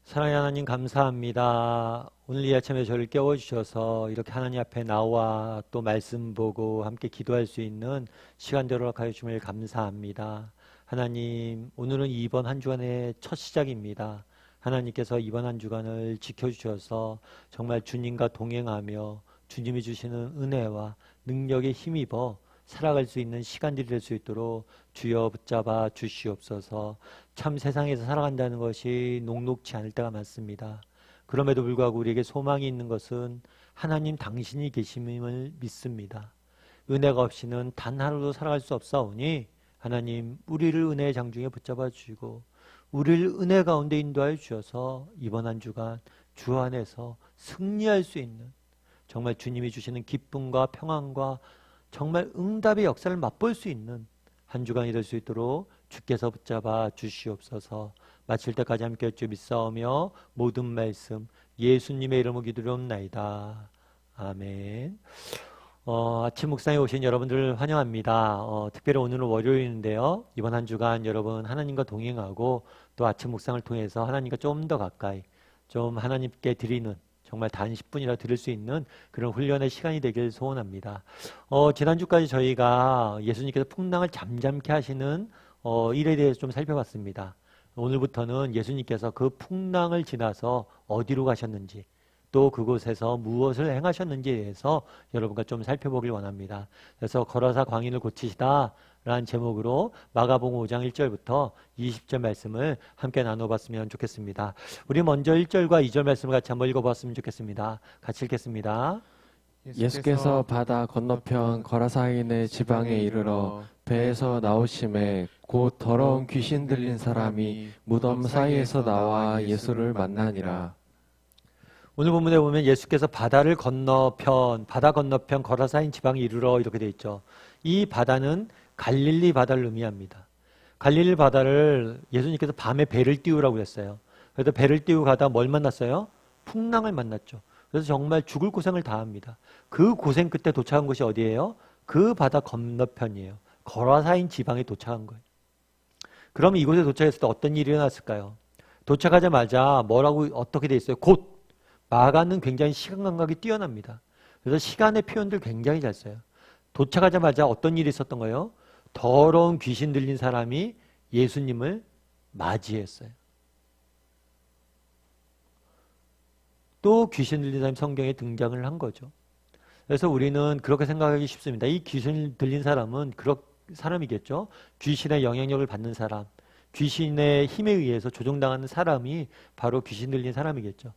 사랑하는 하나님 감사합니다. 오늘 이 아침에 저를 깨워주셔서 이렇게 하나님 앞에 나와 또 말씀 보고 함께 기도할 수 있는 시간대로 허락하여 주심을 감사합니다. 하나님, 오늘은 이번 한 주간의 첫 시작입니다. 하나님께서 이번 한 주간을 지켜주셔서 정말 주님과 동행하며 주님이 주시는 은혜와 능력에 힘입어 살아갈 수 있는 시간들이 될 수 있도록 주여 붙잡아 주시옵소서. 참 세상에서 살아간다는 것이 녹록지 않을 때가 많습니다. 그럼에도 불구하고 우리에게 소망이 있는 것은 하나님 당신이 계심을 믿습니다. 은혜가 없이는 단 하루도 살아갈 수 없사오니 하나님 우리를 은혜의 장중에 붙잡아 주시고 우리를 은혜 가운데 인도하여 주셔서 이번 한 주간 주 안에서 승리할 수 있는 정말 주님이 주시는 기쁨과 평안과 정말 응답의 역사를 맛볼 수 있는 한 주간이 될 수 있도록 주께서 붙잡아 주시옵소서. 마칠 때까지 함께 할 줄 믿사오며 모든 말씀 예수님의 이름으로 기도드리옵나이다. 아멘. 아침 묵상에 오신 여러분들을 환영합니다. 특별히 오늘은 월요일인데요. 이번 한 주간 여러분 하나님과 동행하고 또 아침 묵상을 통해서 하나님과 좀 더 가까이 좀 하나님께 드리는 정말 단 10분이라 들을 수 있는 그런 훈련의 시간이 되길 소원합니다. 지난주까지 저희가 예수님께서 풍랑을 잠잠케 하시는 일에 대해서 좀 살펴봤습니다. 오늘부터는 예수님께서 그 풍랑을 지나서 어디로 가셨는지 또 그곳에서 무엇을 행하셨는지에 대해서 여러분과 좀 살펴보길 원합니다. 그래서 걸어서 광인을 고치시다 라는 제목으로 마가복음 5장 1절부터 20절 말씀을 함께 나눠봤으면 좋겠습니다. 우리 먼저 1절과 2절 말씀을 같이 한번 읽어봤으면 좋겠습니다. 같이 읽겠습니다. 예수께서 바다 건너편 거라사인의 지방에 이르러 배에서 나오심에 곧 더러운 귀신 들린 사람이 무덤 사이에서 나와 예수를 만나니라. 오늘 본문에 보면 예수께서 바다 건너편 거라사인 지방에 이르러 이렇게 되어 있죠. 이 바다는 갈릴리 바다를 의미합니다. 갈릴리 바다를 예수님께서 밤에 배를 띄우라고 했어요. 그래서 배를 띄우고 가다 뭘 만났어요? 풍랑을 만났죠. 그래서 정말 죽을 고생을 다합니다. 그 고생 끝에 도착한 곳이 어디예요? 그 바다 건너편이에요. 거라사인 지방에 도착한 거예요. 그럼 이곳에 도착했을 때 어떤 일이 일어났을까요? 도착하자마자 어떻게 돼 있어요? 곧 마가는 굉장히 시간 감각이 뛰어납니다. 그래서 시간의 표현들 굉장히 잘 써요. 도착하자마자 어떤 일이 있었던 거예요? 더러운 귀신 들린 사람이 예수님을 맞이했어요. 또 귀신 들린 사람이 성경에 등장을 한 거죠. 그래서 우리는 그렇게 생각하기 쉽습니다. 이 귀신 들린 사람은 그런 사람이겠죠. 귀신의 영향력을 받는 사람, 귀신의 힘에 의해서 조종당하는 사람이 바로 귀신 들린 사람이겠죠.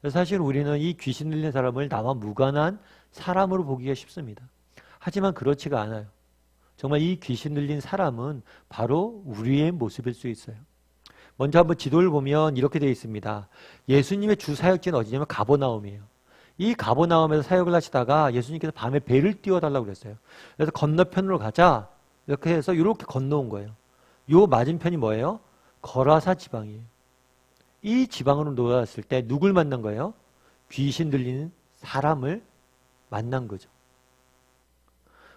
그래서 사실 우리는 이 귀신 들린 사람을 나와 무관한 사람으로 보기가 쉽습니다. 하지만 그렇지가 않아요. 정말 이 귀신 들린 사람은 바로 우리의 모습일 수 있어요. 먼저 한번 지도를 보면 이렇게 되어 있습니다. 예수님의 주 사역지는 어디냐면 가버나움이에요. 이 가버나움에서 사역을 하시다가 예수님께서 밤에 배를 띄워달라고 그랬어요. 그래서 건너편으로 가자 이렇게 해서 이렇게 건너온 거예요. 요 맞은편이 뭐예요? 거라사 지방이에요. 이 지방으로 놓았을 때 누굴 만난 거예요? 귀신 들리는 사람을 만난 거죠.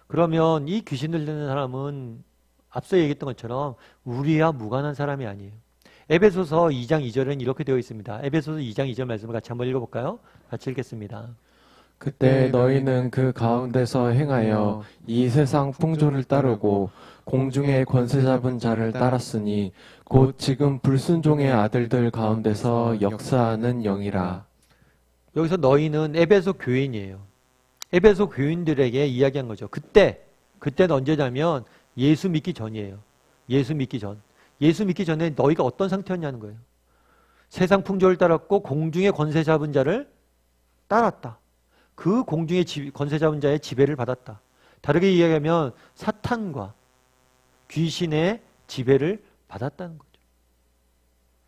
그러면 이 귀신 들리는 사람은 앞서 얘기했던 것처럼 우리와 무관한 사람이 아니에요. 에베소서 2장 2절은 이렇게 되어 있습니다. 에베소서 2장 2절 말씀을 같이 한번 읽어볼까요? 같이 읽겠습니다. 그때 너희는 그 가운데서 행하여 이 세상 풍조를 따르고 공중의 권세 잡은 자를 따랐으니 곧 지금 불순종의 아들들 가운데서 역사하는 영이라. 여기서 너희는 에베소 교인이에요. 에베소 교인들에게 이야기한 거죠. 그때는 언제냐면 예수 믿기 전이에요. 예수 믿기 전에 너희가 어떤 상태였냐는 거예요. 세상 풍조를 따랐고 공중의 권세 잡은 자를 따랐다. 그 공중의 권세 잡은 자의 지배를 받았다. 다르게 이야기하면 사탄과 귀신의 지배를 받았다는 거죠.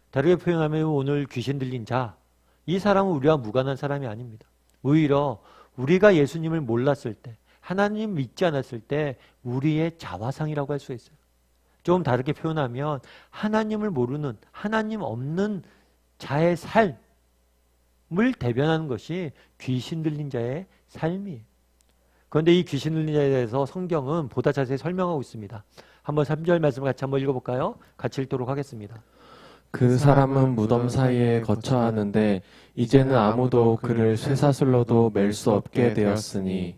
다르게 표현하면 오늘 귀신 들린 자, 이 사람은 우리와 무관한 사람이 아닙니다. 오히려 우리가 예수님을 몰랐을 때, 하나님 믿지 않았을 때 우리의 자화상이라고 할 수 있어요. 좀 다르게 표현하면 하나님을 모르는, 하나님 없는 자의 삶을 대변하는 것이 귀신 들린 자의 삶이에요. 그런데 이 귀신 들린 자에 대해서 성경은 보다 자세히 설명하고 있습니다. 한번 3절 말씀을 같이 한번 읽어볼까요? 같이 읽도록 하겠습니다. 그 사람은 무덤 사이에 거처하는데 이제는 아무도 그를 쇠사슬로도 맬 수 없게 되었으니.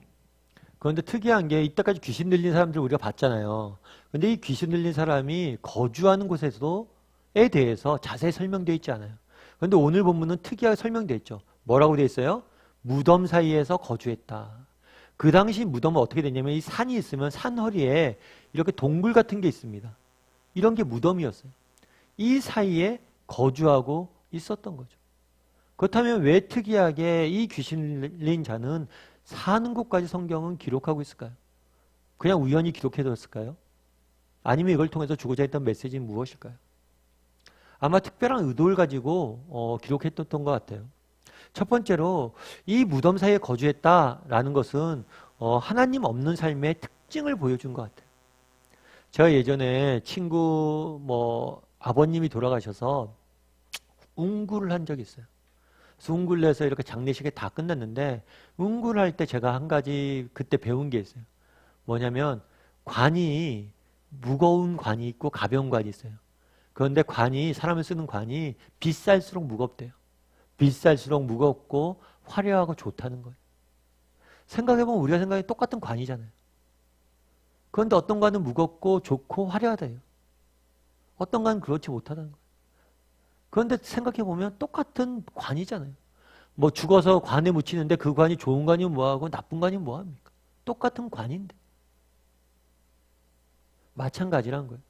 그런데 특이한 게 이때까지 귀신 들린 사람들 우리가 봤잖아요. 근데 이 귀신 들린 사람이 거주하는 곳에서도에 대해서 자세히 설명되어 있지 않아요. 그런데 오늘 본문은 특이하게 설명되어 있죠. 뭐라고 되어 있어요? 무덤 사이에서 거주했다. 그 당시 무덤은 어떻게 됐냐면 이 산이 있으면 산 허리에 이렇게 동굴 같은 게 있습니다. 이런 게 무덤이었어요. 이 사이에 거주하고 있었던 거죠. 그렇다면 왜 특이하게 이 귀신 들린 자는 사는 곳까지 성경은 기록하고 있을까요? 그냥 우연히 기록해뒀을까요? 아니면 이걸 통해서 주고자 했던 메시지는 무엇일까요? 아마 특별한 의도를 가지고 기록했던 것 같아요. 첫 번째로 이 무덤 사이에 거주했다라는 것은 하나님 없는 삶의 특징을 보여준 것 같아요. 제가 예전에 친구 아버님이 돌아가셔서 운구를 한 적이 있어요. 그래서 운구를 해서 이렇게 장례식이 다 끝났는데 운구를 할 때 제가 한 가지 그때 배운 게 있어요. 뭐냐면 관이 무거운 관이 있고 가벼운 관이 있어요. 그런데 사람을 쓰는 관이 비쌀수록 무겁대요. 비쌀수록 무겁고 화려하고 좋다는 거예요. 생각해보면 우리가 생각해 똑같은 관이잖아요. 그런데 어떤 관은 무겁고 좋고 화려하대요. 어떤 관은 그렇지 못하다는 거예요. 그런데 생각해보면 똑같은 관이잖아요. 죽어서 관에 묻히는데 그 관이 좋은 관이면 뭐하고 나쁜 관이면 뭐합니까? 똑같은 관인데. 마찬가지란 거예요.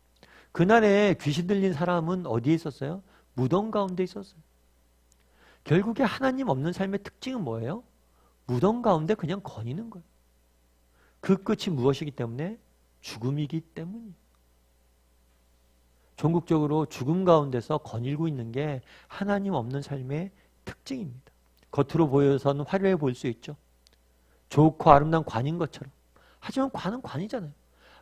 그날에 귀신 들린 사람은 어디에 있었어요? 무덤 가운데 있었어요. 결국에 하나님 없는 삶의 특징은 뭐예요? 무덤 가운데 그냥 거니는 거예요. 그 끝이 무엇이기 때문에? 죽음이기 때문이에요. 종국적으로 죽음 가운데서 거닐고 있는 게 하나님 없는 삶의 특징입니다. 겉으로 보여서는 화려해 보일 수 있죠. 좋고 아름다운 관인 것처럼. 하지만 관은 관이잖아요.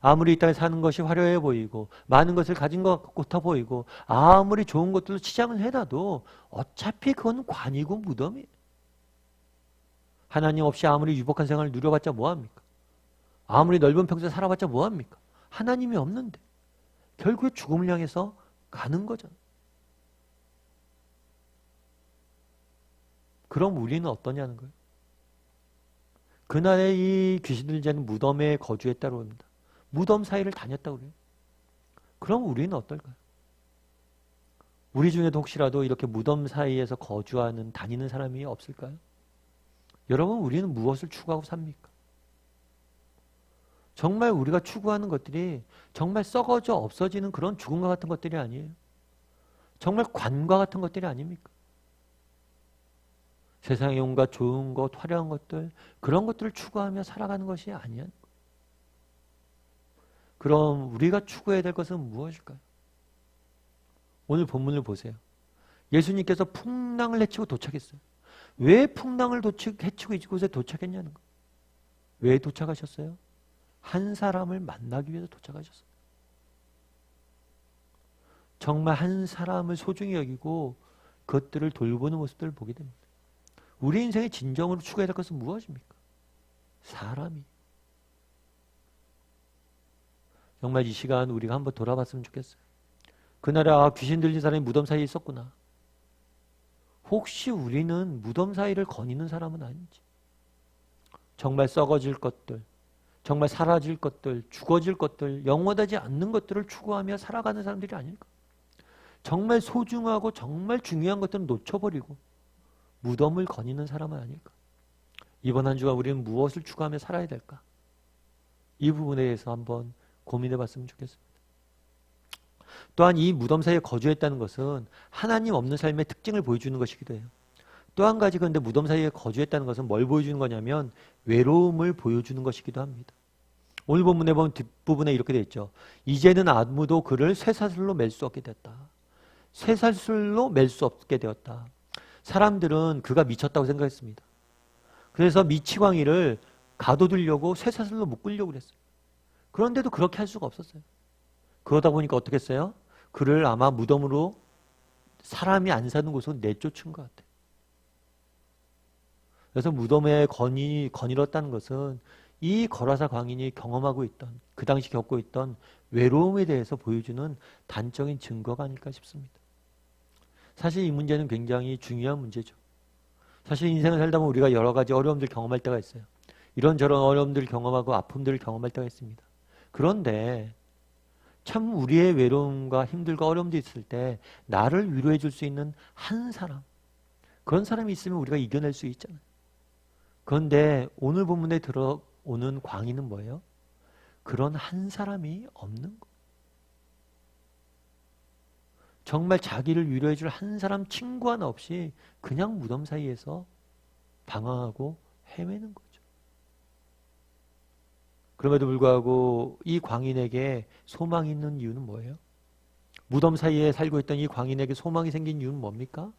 아무리 이 땅에 사는 것이 화려해 보이고 많은 것을 가진 것 같아 보이고 아무리 좋은 것들로 치장을 해놔도 어차피 그건 관이고 무덤이에요. 하나님 없이 아무리 유복한 생활을 누려봤자 뭐합니까? 아무리 넓은 평생 살아봤자 뭐합니까? 하나님이 없는데 결국에 죽음을 향해서 가는 거잖아요. 그럼 우리는 어떠냐는 거예요. 그날의 이 귀신 들린 자는 무덤에 거주했다고 합니다. 무덤 사이를 다녔다고 그래요. 그럼 우리는 어떨까요? 우리 중에도 혹시라도 이렇게 무덤 사이에서 다니는 사람이 없을까요? 여러분, 우리는 무엇을 추구하고 삽니까? 정말 우리가 추구하는 것들이 정말 썩어져 없어지는 그런 죽음과 같은 것들이 아니에요. 정말 관과 같은 것들이 아닙니까? 세상에 온갖 좋은 것, 화려한 것들, 그런 것들을 추구하며 살아가는 것이 아니야. 그럼 우리가 추구해야 될 것은 무엇일까요? 오늘 본문을 보세요. 예수님께서 풍랑을 헤치고 도착했어요. 왜 풍랑을 헤치고 이곳에 도착했냐는 거예요. 왜 도착하셨어요? 한 사람을 만나기 위해서 도착하셨어요. 정말 한 사람을 소중히 여기고 그것들을 돌보는 모습들을 보게 됩니다. 우리 인생의 진정으로 추구해야 될 것은 무엇입니까? 사람이. 정말 이 시간 우리가 한번 돌아봤으면 좋겠어요. 그날에 귀신 들린 사람이 무덤 사이에 있었구나. 혹시 우리는 무덤 사이를 거니는 사람은 아닌지. 정말 썩어질 것들, 정말 사라질 것들, 죽어질 것들, 영원하지 않는 것들을 추구하며 살아가는 사람들이 아닐까. 정말 소중하고 정말 중요한 것들은 놓쳐버리고 무덤을 거니는 사람은 아닐까. 이번 한 주간 우리는 무엇을 추구하며 살아야 될까? 이 부분에 대해서 한번 고민해 봤으면 좋겠습니다. 또한 이 무덤 사이에 거주했다는 것은 하나님 없는 삶의 특징을 보여주는 것이기도 해요. 또 한 가지 그런데 무덤 사이에 거주했다는 것은 뭘 보여주는 거냐면 외로움을 보여주는 것이기도 합니다. 오늘 본문에 보면 뒷부분에 이렇게 되어 있죠. 이제는 아무도 그를 쇠사슬로 맬 수 없게 되었다. 쇠사슬로 맬 수 없게 되었다. 사람들은 그가 미쳤다고 생각했습니다. 그래서 미치광이를 가둬두려고 쇠사슬로 묶으려고 그랬어요. 그런데도 그렇게 할 수가 없었어요. 그러다 보니까 어떻게 했어요? 그를 아마 무덤으로 사람이 안 사는 곳으로 내쫓은 것 같아요. 그래서 무덤에 거닐었다는 것은 이 거라사 광인이 경험하고 있던, 그 당시 겪고 있던 외로움에 대해서 보여주는 단적인 증거가 아닐까 싶습니다. 사실 이 문제는 굉장히 중요한 문제죠. 사실 인생을 살다 보면 우리가 여러 가지 어려움들 경험할 때가 있어요. 이런저런 어려움들을 경험하고 아픔들을 경험할 때가 있습니다. 그런데 참 우리의 외로움과 힘들과 어려움도 있을 때 나를 위로해 줄 수 있는 한 사람, 그런 사람이 있으면 우리가 이겨낼 수 있잖아요. 그런데 오늘 본문에 들어오는 광인은 뭐예요? 그런 한 사람이 없는 거예요. 정말 자기를 위로해 줄 한 사람, 친구 하나 없이 그냥 무덤 사이에서 방황하고 헤매는 거죠. 그럼에도 불구하고 이 광인에게 소망이 있는 이유는 뭐예요? 무덤 사이에 살고 있던 이 광인에게 소망이 생긴 이유는 뭡니까?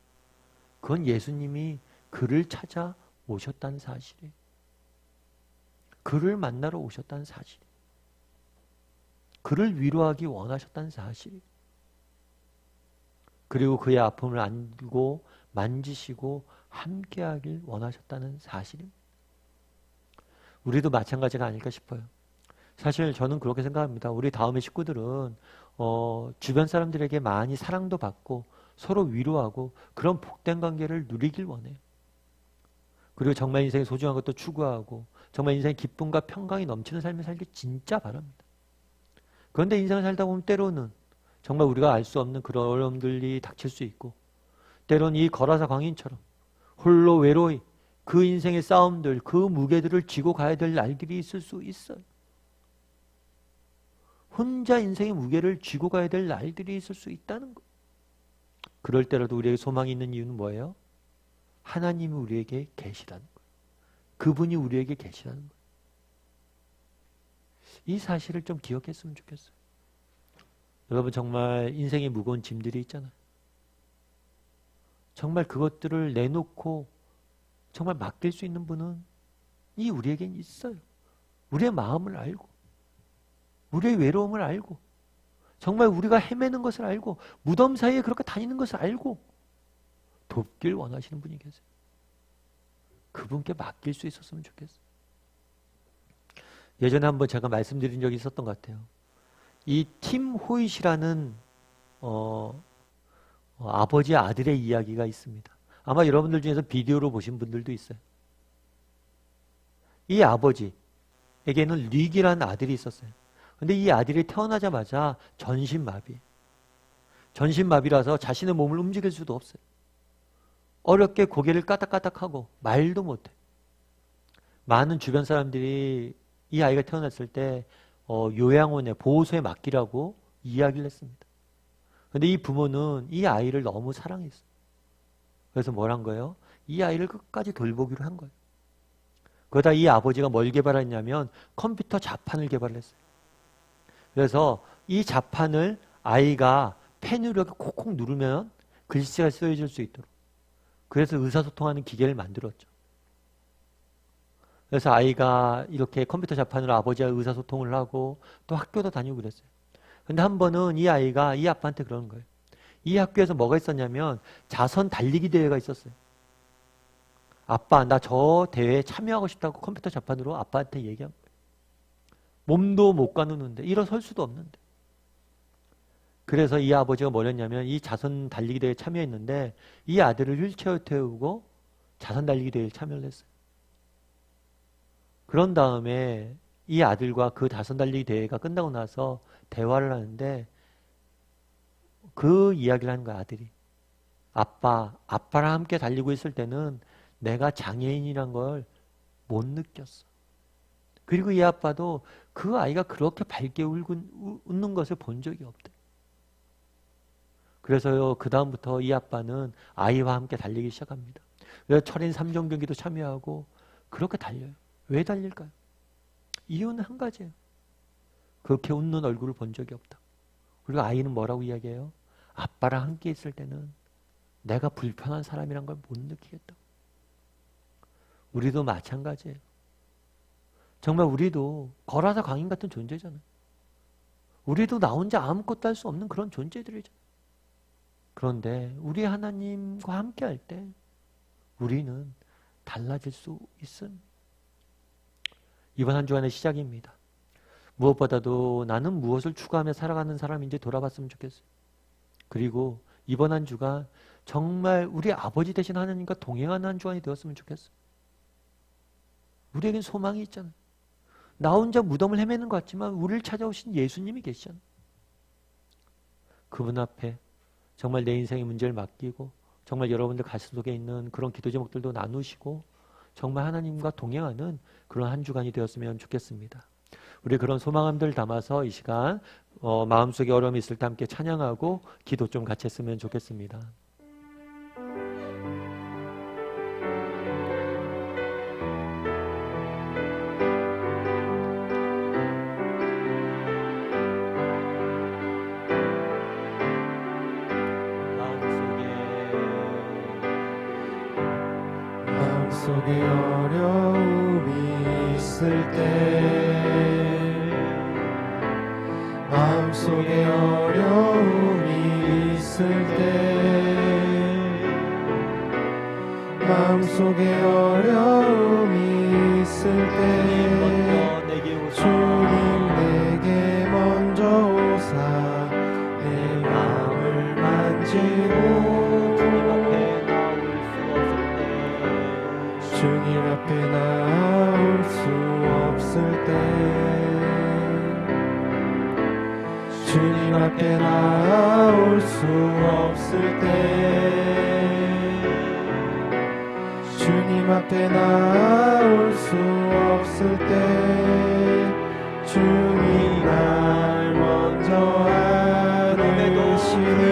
그건 예수님이 그를 찾아 오셨다는 사실이에요. 그를 만나러 오셨다는 사실이에요. 그를 위로하기 원하셨다는 사실이에요. 그리고 그의 아픔을 안고 만지시고 함께하길 원하셨다는 사실입니다. 우리도 마찬가지가 아닐까 싶어요. 사실 저는 그렇게 생각합니다. 우리 다음의 식구들은 주변 사람들에게 많이 사랑도 받고 서로 위로하고 그런 복된 관계를 누리길 원해요. 그리고 정말 인생의 소중한 것도 추구하고 정말 인생의 기쁨과 평강이 넘치는 삶을 살길 진짜 바랍니다. 그런데 인생을 살다 보면 때로는 정말 우리가 알 수 없는 그런 어려움들이 닥칠 수 있고 때로는 이 거라사 광인처럼 홀로 외로이 그 인생의 싸움들, 그 무게들을 지고 가야 될 날들이 있을 수 있어요. 혼자 인생의 무게를 쥐고 가야 될 날들이 있을 수 있다는 것. 그럴 때라도 우리에게 소망이 있는 이유는 뭐예요? 하나님이 우리에게 계시다는 거예요. 그분이 우리에게 계시다는 거예요. 이 사실을 좀 기억했으면 좋겠어요. 여러분 정말 인생에 무거운 짐들이 있잖아요. 정말 그것들을 내놓고 정말 맡길 수 있는 분은 이 우리에겐 있어요. 우리의 마음을 알고 우리의 외로움을 알고 정말 우리가 헤매는 것을 알고 무덤 사이에 그렇게 다니는 것을 알고 돕길 원하시는 분이 계세요. 그분께 맡길 수 있었으면 좋겠어요. 예전에 한번 제가 말씀드린 적이 있었던 것 같아요. 이 팀 호잇이라는 아버지 아들의 이야기가 있습니다. 아마 여러분들 중에서 비디오로 보신 분들도 있어요. 이 아버지에게는 릭이라는 아들이 있었어요. 근데 이 아들이 태어나자마자 전신마비. 전신마비라서 자신의 몸을 움직일 수도 없어요. 어렵게 고개를 까딱까딱하고 말도 못해. 많은 주변 사람들이 이 아이가 태어났을 때 요양원에 보호소에 맡기라고 이야기를 했습니다. 근데 이 부모는 이 아이를 너무 사랑했어요. 그래서 뭘 한 거예요? 이 아이를 끝까지 돌보기로 한 거예요. 그러다 이 아버지가 뭘 개발했냐면 컴퓨터 자판을 개발했어요. 그래서 이 자판을 아이가 펜으로 이렇게 콕콕 누르면 글씨가 쓰여질 수 있도록. 그래서 의사소통하는 기계를 만들었죠. 그래서 아이가 이렇게 컴퓨터 자판으로 아버지와 의사소통을 하고 또 학교도 다니고 그랬어요. 근데 한 번은 이 아이가 이 아빠한테 그러는 거예요. 이 학교에서 뭐가 있었냐면 자선 달리기 대회가 있었어요. 아빠, 나 저 대회에 참여하고 싶다고 컴퓨터 자판으로 아빠한테 얘기한 거예요. 몸도 못 가누는데 일어설 수도 없는데. 그래서 이 아버지가 뭘 했냐면 이 자선 달리기 대회에 참여했는데 이 아들을 휠체어에 태우고 자선 달리기 대회에 참여를 했어요. 그런 다음에 이 아들과 그 자선 달리기 대회가 끝나고 나서 대화를 하는데 그 이야기를 하는 거야, 아들이. 아빠랑 함께 달리고 있을 때는 내가 장애인이란 걸 못 느꼈어. 그리고 이 아빠도 그 아이가 그렇게 밝게 웃는 것을 본 적이 없대. 그래서요, 그 다음부터 이 아빠는 아이와 함께 달리기 시작합니다. 그래서 철인 3종 경기도 참여하고 그렇게 달려요. 왜 달릴까요? 이유는 한 가지예요. 그렇게 웃는 얼굴을 본 적이 없다. 그리고 아이는 뭐라고 이야기해요? 아빠랑 함께 있을 때는 내가 불편한 사람이란 걸 못 느끼겠다. 우리도 마찬가지예요. 정말 우리도 거라사 광인 같은 존재잖아요. 우리도 나 혼자 아무것도 할 수 없는 그런 존재들이잖아요. 그런데 우리 하나님과 함께 할 때 우리는 달라질 수 있습니다. 이번 한 주간의 시작입니다. 무엇보다도 나는 무엇을 추구하며 살아가는 사람인지 돌아봤으면 좋겠어요. 그리고 이번 한 주간 정말 우리 아버지 되신 하나님과 동행하는 한 주간이 되었으면 좋겠어. 우리에겐 소망이 있잖아. 나 혼자 무덤을 헤매는 것 같지만 우리를 찾아오신 예수님이 계시잖아. 그분 앞에 정말 내 인생의 문제를 맡기고 정말 여러분들 가슴 속에 있는 그런 기도 제목들도 나누시고 정말 하나님과 동행하는 그런 한 주간이 되었으면 좋겠습니다. 우리 그런 소망함들 담아서 이 시간 마음속에 어려움이 있을 때 함께 찬양하고 기도 좀 같이 했으면 좋겠습니다. 마음속에 어려움이 있을 때 마음속에 어려움이 있을 때 마음속에 어려움이 있을 때 주님 내게 먼저 오사 내 마음을 만지고 주님 앞에 나올 수 없을 때 주님 앞에 나올 수 없을 때 주님 앞에 나올 수 없을 때 주님 날 먼저 안으시네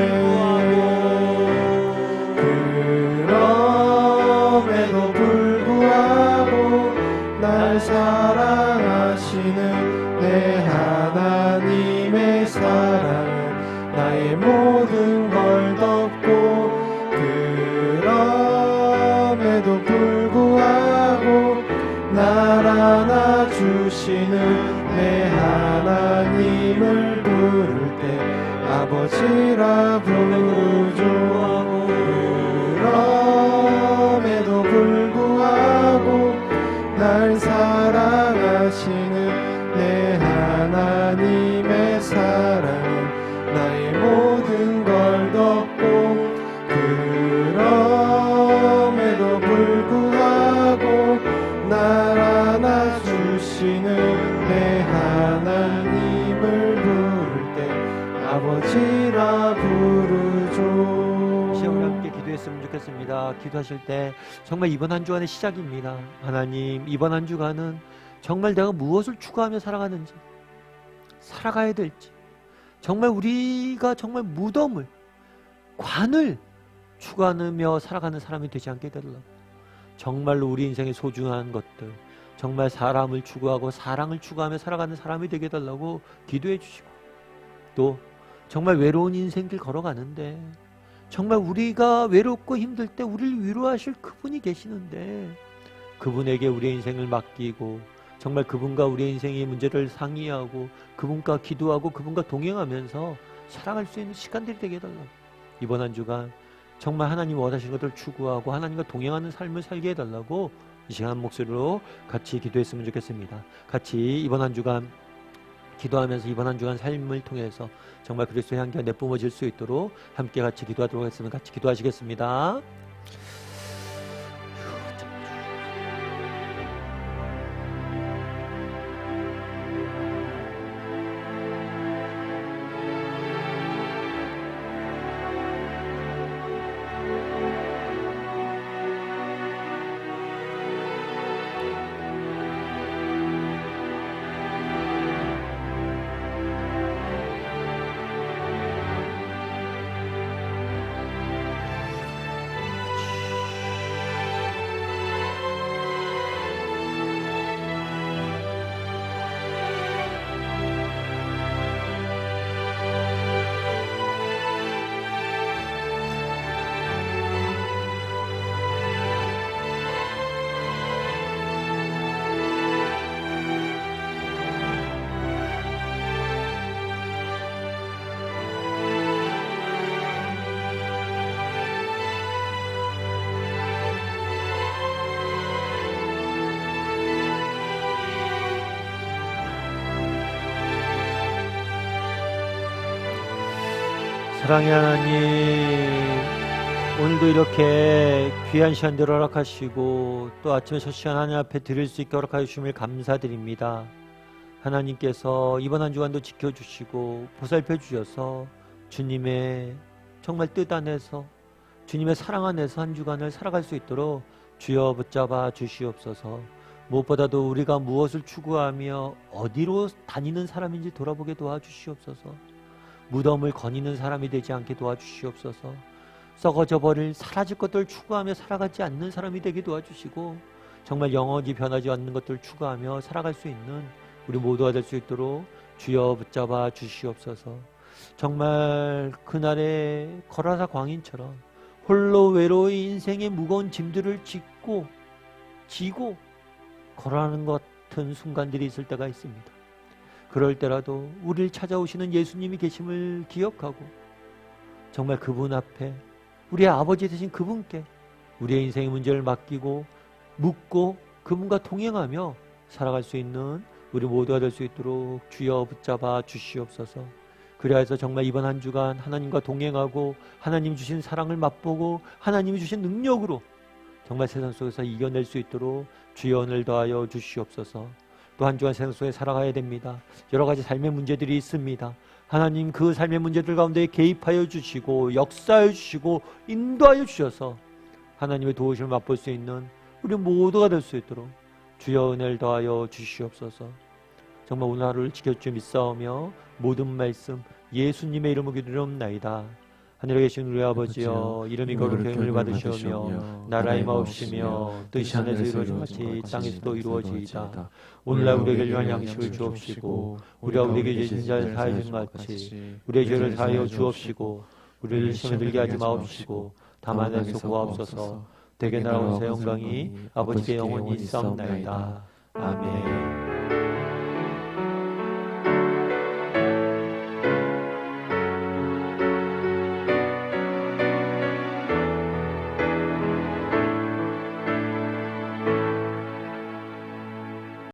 그럼에도 불구하고 날 사랑하시는 내 하나님의 사랑은 나의 모든 걸 덮고 그럼에도 불구하고 날 안아주시는 내 하나님을 부를 때 아버지라 부르죠. 그럼에도 불구하고 날 사랑하시는 내 하나님의 사랑은 나의 모든 걸 덮고 그럼에도 불구하고 날 안아주시는 내 하나님을 부를 때 아버지라 부르죠. 이제 우리 함께 기도했으면 좋겠습니다. 기도하실 때 정말 이번 한 주간의 시작입니다. 하나님, 이번 한 주간은 정말 내가 무엇을 추구하며 살아가는지, 살아가야 될지, 정말 우리가 정말 무덤을, 관을 추구하며 살아가는 사람이 되지 않게 되려고 정말로 우리 인생의 소중한 것들, 정말 사람을 추구하고 사랑을 추구하며 살아가는 사람이 되게 해달라고 기도해 주시고, 또 정말 외로운 인생길 걸어가는데 정말 우리가 외롭고 힘들 때 우리를 위로하실 그분이 계시는데 그분에게 우리의 인생을 맡기고 정말 그분과 우리의 인생의 문제를 상의하고 그분과 기도하고 그분과 동행하면서 살아갈 수 있는 시간들이 되게 해달라고, 이번 한 주간 정말 하나님 원하시는 것들을 추구하고 하나님과 동행하는 삶을 살게 해달라고 이 시간 목소리로 같이 기도했으면 좋겠습니다. 같이 이번 한 주간 기도하면서 이번 한 주간 삶을 통해서 정말 그리스도의 향기가 내뿜어질 수 있도록 함께 같이 기도하도록 하겠습니다. 같이 기도하시겠습니다. 사랑의 하나님, 오늘도 이렇게 귀한 시간대로 허락하시고 또 아침에 첫 시간 하나님 앞에 드릴 수 있게 허락하여 주심을 감사드립니다. 하나님께서 이번 한 주간도 지켜주시고 보살펴 주셔서 주님의 정말 뜻 안에서 주님의 사랑 안에서 한 주간을 살아갈 수 있도록 주여 붙잡아 주시옵소서. 무엇보다도 우리가 무엇을 추구하며 어디로 다니는 사람인지 돌아보게 도와주시옵소서. 무덤을 거니는 사람이 되지 않게 도와주시옵소서. 썩어져 버릴 사라질 것들을 추구하며 살아가지 않는 사람이 되게 도와주시고 정말 영원히 변하지 않는 것들을 추구하며 살아갈 수 있는 우리 모두가 될 수 있도록 주여 붙잡아 주시옵소서. 정말 그날의 거라사 광인처럼 홀로 외로이 인생의 무거운 짐들을 지고 걸어가는 것 같은 순간들이 있을 때가 있습니다. 그럴 때라도 우리를 찾아오시는 예수님이 계심을 기억하고 정말 그분 앞에 우리의 아버지 되신 그분께 우리의 인생의 문제를 맡기고 묻고 그분과 동행하며 살아갈 수 있는 우리 모두가 될 수 있도록 주여 붙잡아 주시옵소서. 그래서 정말 이번 한 주간 하나님과 동행하고 하나님 주신 사랑을 맛보고 하나님이 주신 능력으로 정말 세상 속에서 이겨낼 수 있도록 주여 은혜를 더하여 주시옵소서. 또 한 주간 세상 속에 살아가야 됩니다. 여러 가지 삶의 문제들이 있습니다. 하나님 그 삶의 문제들 가운데 개입하여 주시고 역사해 주시고 인도하여 주셔서 하나님의 도우심을 맛볼 수 있는 우리 모두가 될 수 있도록 주여 은혜를 더하여 주시옵소서. 정말 오늘 하루를 지켜주며 믿사오며 모든 말씀 예수님의 이름으로 기도드리옵나이다. 하늘에 계신 우리 아버지여, 이름이 거룩히 여김을 받으시오며 나라의 마옵시며 뜻이 하늘에서 이루어진 같이 땅에서도 이루어지이다. 오늘날 우리에게 유한 양식을 주옵시고 우리가 우리에게 죄진 자를 사하여 준 같이 우리의 죄를 사하여 주옵시고 우리를 시험에 들게 하지 마옵시고 다만 에서 구하옵소서. 대개 나라와 영광이 아버지께 영원히 있사옵나이다. 아멘.